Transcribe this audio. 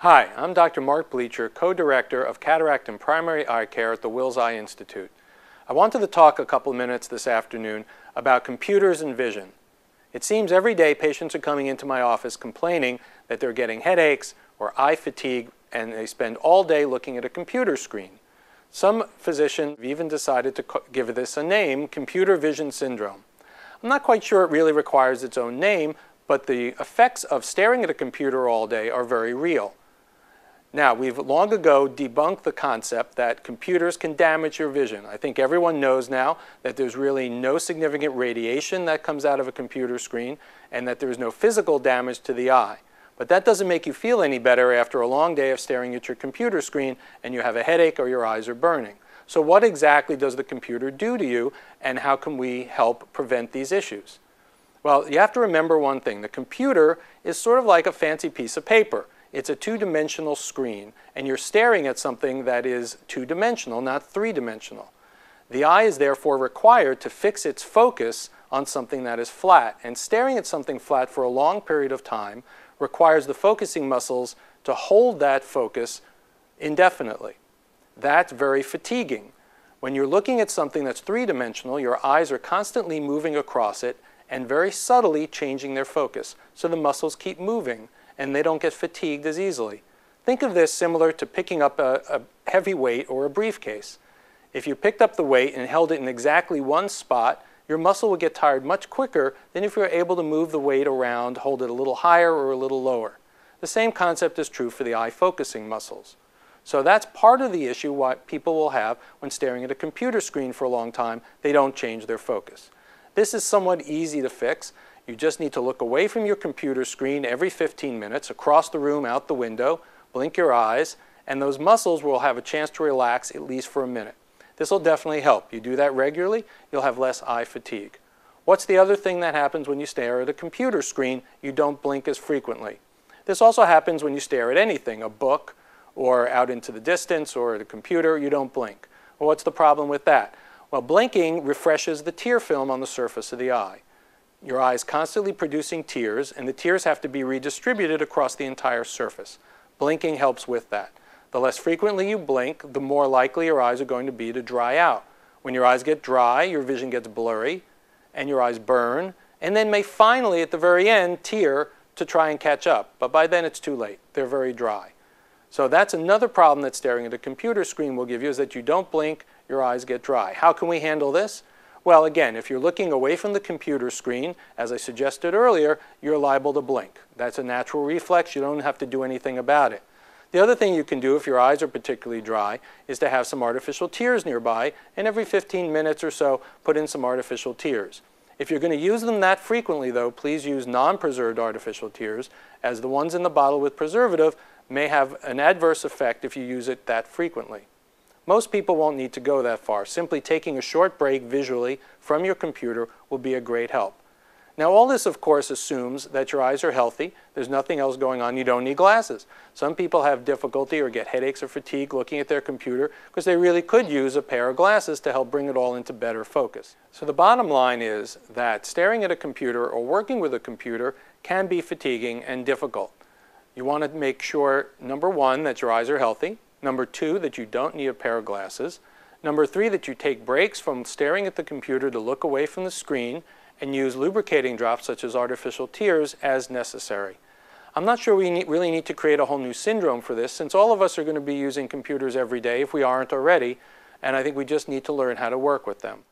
Hi, I'm Dr. Mark Blecher, co-director of Cataract and Primary Eye Care at the Wills Eye Institute. I wanted to talk a couple of minutes this afternoon about computers and vision. It seems every day patients are coming into my office complaining that they're getting headaches or eye fatigue, and they spend all day looking at a computer screen. Some physicians have even decided to give this a name, computer vision syndrome. I'm not quite sure it really requires its own name, but the effects of staring at a computer all day are very real. Now, we've long ago debunked the concept that computers can damage your vision. I think everyone knows now that there's really no significant radiation that comes out of a computer screen and that there's no physical damage to the eye. But that doesn't make you feel any better after a long day of staring at your computer screen and you have a headache or your eyes are burning. So what exactly does the computer do to you, and how can we help prevent these issues? Well, you have to remember one thing. The computer is sort of like a fancy piece of paper. It's a two-dimensional screen, and you're staring at something that is two-dimensional, not three-dimensional. The eye is therefore required to fix its focus on something that is flat, and staring at something flat for a long period of time requires the focusing muscles to hold that focus indefinitely. That's very fatiguing. When you're looking at something that's three-dimensional, your eyes are constantly moving across it and very subtly changing their focus, so the muscles keep moving and they don't get fatigued as easily. Think of this similar to picking up a heavy weight or a briefcase. If you picked up the weight and held it in exactly one spot, your muscle would get tired much quicker than if you were able to move the weight around, hold it a little higher or a little lower. The same concept is true for the eye focusing muscles. So that's part of the issue what people will have when staring at a computer screen for a long time. They don't change their focus. This is somewhat easy to fix. You just need to look away from your computer screen every 15 minutes, across the room, out the window, blink your eyes, and those muscles will have a chance to relax at least for a minute. This will definitely help. You do that regularly, you'll have less eye fatigue. What's the other thing that happens when you stare at a computer screen? You don't blink as frequently. This also happens when you stare at anything, a book, or out into the distance, or at a computer, you don't blink. Well, what's the problem with that? Well, blinking refreshes the tear film on the surface of the eye. Your eye is constantly producing tears, and the tears have to be redistributed across the entire surface. Blinking helps with that. The less frequently you blink, the more likely your eyes are going to be to dry out. When your eyes get dry, your vision gets blurry, and your eyes burn, and then may finally, at the very end, tear to try and catch up. But by then it's too late. They're very dry. So that's another problem that staring at a computer screen will give you, is that you don't blink, your eyes get dry. How can we handle this? Well, again, if you're looking away from the computer screen, as I suggested earlier, you're liable to blink. That's a natural reflex. You don't have to do anything about it. The other thing you can do if your eyes are particularly dry is to have some artificial tears nearby, and every 15 minutes or so, put in some artificial tears. If you're going to use them that frequently, though, please use non-preserved artificial tears, as the ones in the bottle with preservative may have an adverse effect if you use it that frequently. Most people won't need to go that far. Simply taking a short break visually from your computer will be a great help. Now, all this, of course, assumes that your eyes are healthy. There's nothing else going on. You don't need glasses. Some people have difficulty or get headaches or fatigue looking at their computer because they really could use a pair of glasses to help bring it all into better focus. So the bottom line is that staring at a computer or working with a computer can be fatiguing and difficult. You want to make sure, number one, that your eyes are healthy. Number two, that you don't need a pair of glasses. Number three, that you take breaks from staring at the computer to look away from the screen and use lubricating drops such as artificial tears as necessary. I'm not sure we really need to create a whole new syndrome for this, since all of us are going to be using computers every day if we aren't already, and I think we just need to learn how to work with them.